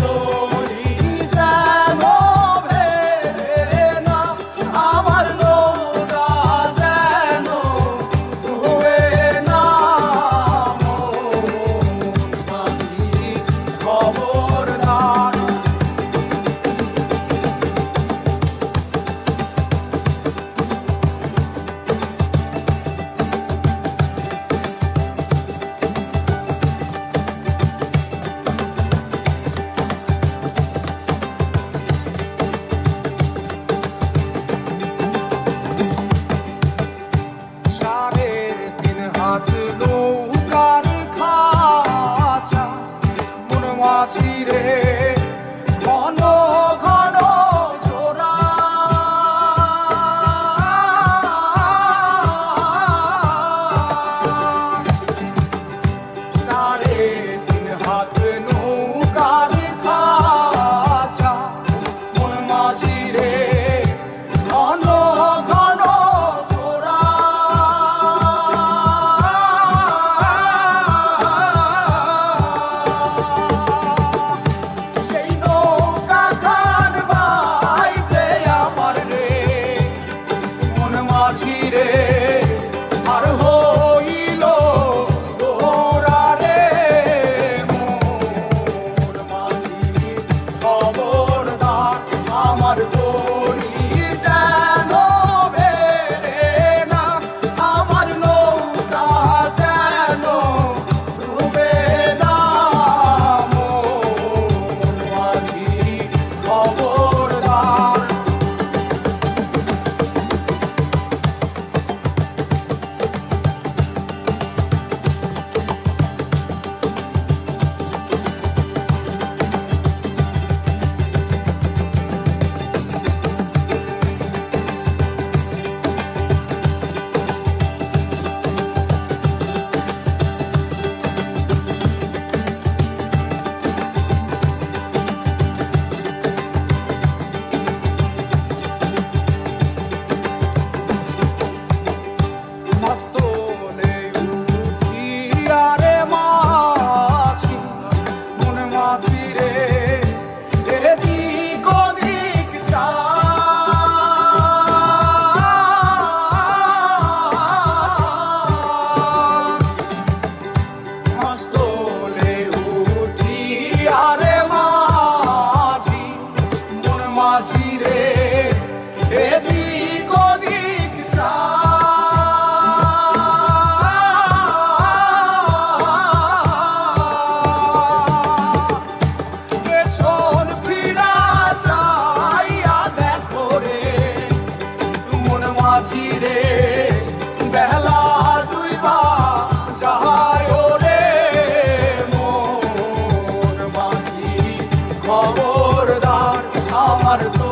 তরি যেন ভেড়ে না, আমার নৌকা যেন ডুবে না। মাঝি খবরদার। হাত নৌকার খাঁচা মন মাঝি রে ঘন ঘন জোড়া। সাড়ে তিন হাত নৌকার খাঁচা মন মাঝি রে ঘন ঘন জোড়া। মাঝি রে আর হইল গোরা রে মোর মাঝি খবরদার। আমার তরি যেন ভেড়ে না, আমার নৌকা যেন ডুবে না। মোর মাঝি খবরদার। মাঝি রে এদিক ওদিক যা। পেছন ফিরা চাইয়া দেখো রে মন মাঝি রে বেলা ডুইবা যায় রে মোর মাঝি খবরদার। আমার তো